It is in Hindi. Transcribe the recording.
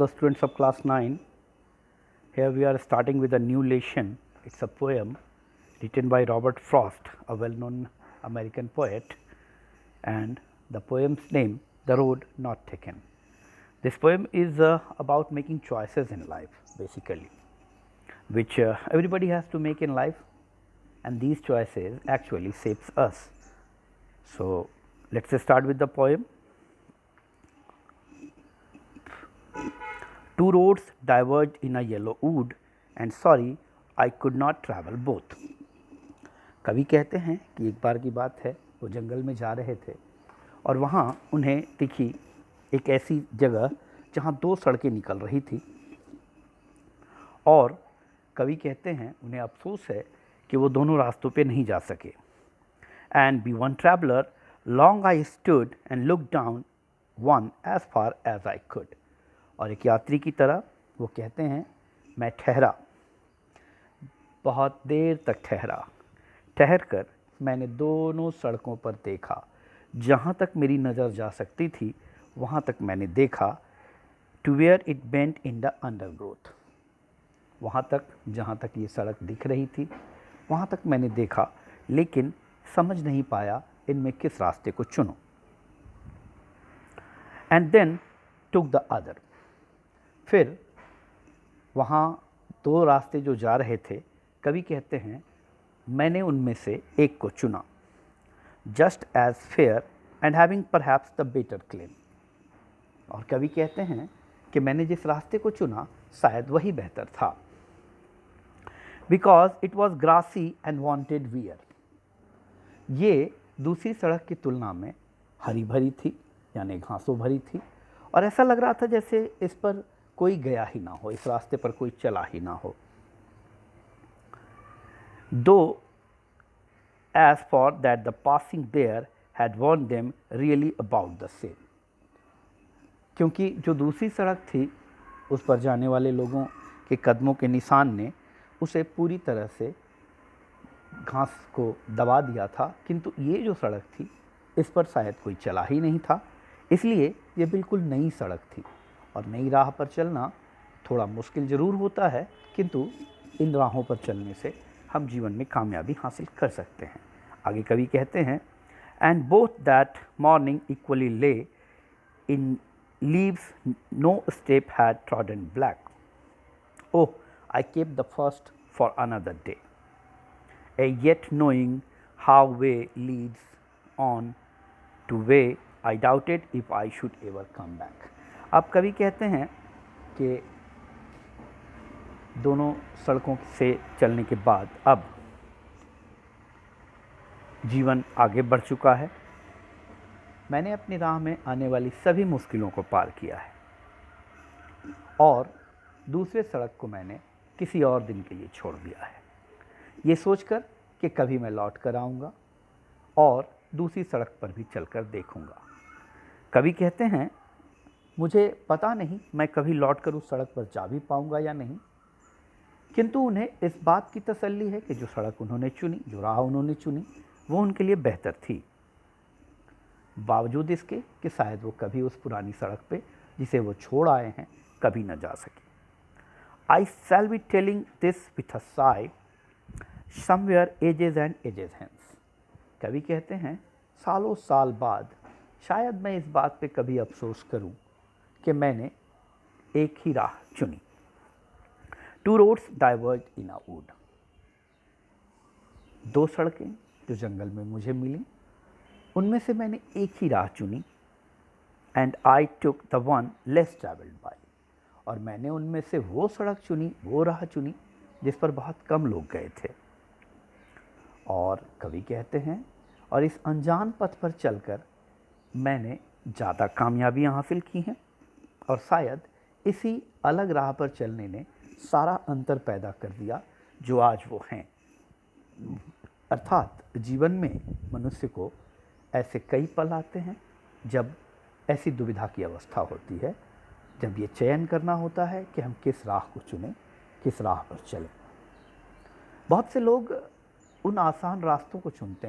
the students of class 9. Here we are starting with a new lesson. It's a poem written by Robert Frost, a well-known American poet, and the poem's name, The Road Not Taken. This poem is about making choices in life, basically, which everybody has to make in life, and these choices actually shapes us. So, let us start with the poem. Two roads diverged in a yellow wood and sorry I could not travel both. कवि कहते हैं कि एक बार की बात है, वो जंगल में जा रहे थे और वहाँ उन्हें दिखी एक ऐसी जगह जहाँ दो सड़कें निकल रही थी और कवि कहते हैं उन्हें अफसोस है कि वो दोनों रास्तों पे नहीं जा सके. And be one traveler, long I stood and looked down one as far as I could. और एक यात्री की तरह वो कहते हैं मैं ठहरा, बहुत देर तक ठहर कर मैंने दोनों सड़कों पर देखा, जहाँ तक मेरी नज़र जा सकती थी वहाँ तक मैंने देखा. To where it bent in the undergrowth, वहाँ तक जहाँ तक ये सड़क दिख रही थी वहाँ तक मैंने देखा, लेकिन समझ नहीं पाया इनमें किस रास्ते को चुनो. And then took the other, फिर वहाँ दो रास्ते जो जा रहे थे, कवि कहते हैं मैंने उनमें से एक को चुना. Just as fair and having perhaps the better claim, और कवि कहते हैं कि मैंने जिस रास्ते को चुना शायद वही बेहतर था. Because it was grassy and wanted wear, ये दूसरी सड़क की तुलना में हरी भरी थी, यानी घासों भरी थी, और ऐसा लग रहा था जैसे इस पर कोई गया ही ना हो, इस रास्ते पर कोई चला ही ना हो. Though as for that the passing there had worn them really about the same, क्योंकि जो दूसरी सड़क थी उस पर जाने वाले लोगों के कदमों के निशान ने उसे पूरी तरह से घास को दबा दिया था, किंतु ये जो सड़क थी इस पर शायद कोई चला ही नहीं था, इसलिए ये बिल्कुल नई सड़क थी. और नई राह पर चलना थोड़ा मुश्किल ज़रूर होता है, किंतु इन राहों पर चलने से हम जीवन में कामयाबी हासिल कर सकते हैं. आगे कवि कहते हैं and both that morning equally lay in leaves no step had trodden black. Oh I kept the first for another day, yet knowing how way leads on to way I doubted if I should ever come back. अब कवि कहते हैं कि दोनों सड़कों से चलने के बाद अब जीवन आगे बढ़ चुका है. मैंने अपनी राह में आने वाली सभी मुश्किलों को पार किया है और दूसरे सड़क को मैंने किसी और दिन के लिए छोड़ दिया है, ये सोचकर कि कभी मैं लौट कर आऊँगा और दूसरी सड़क पर भी चलकर देखूँगा. कवि कहते हैं मुझे पता नहीं मैं कभी लौटकर उस सड़क पर जा भी पाऊँगा या नहीं, किंतु उन्हें इस बात की तसल्ली है कि जो सड़क उन्होंने चुनी, जो राह उन्होंने चुनी, वो उनके लिए बेहतर थी, बावजूद इसके कि शायद वो कभी उस पुरानी सड़क पे जिसे वो छोड़ आए हैं कभी न जा सके. I shall be telling this with a sigh somewhere ages and ages hence. कवि कहते हैं सालों साल बाद शायद मैं इस बात पे कभी अफसोस करूं कि मैंने एक ही राह चुनी. Two roads diverge in a wood, दो सड़कें जो जंगल में मुझे मिली उनमें से मैंने एक ही राह चुनी. And I took the one less travelled bye, और मैंने उनमें से वो सड़क चुनी, वो राह चुनी जिस पर बहुत कम लोग गए थे. और कवि कहते हैं और इस अनजान पथ पर चलकर मैंने ज़्यादा कामयाबियाँ हासिल की हैं और शायद इसी अलग राह पर चलने ने सारा अंतर पैदा कर दिया जो आज वो हैं. अर्थात जीवन में मनुष्य को ऐसे कई पल आते हैं जब ऐसी दुविधा की अवस्था होती है, जब ये चयन करना होता है कि हम किस राह को चुनें, किस राह पर चलें. बहुत से लोग उन आसान रास्तों को चुनते हैं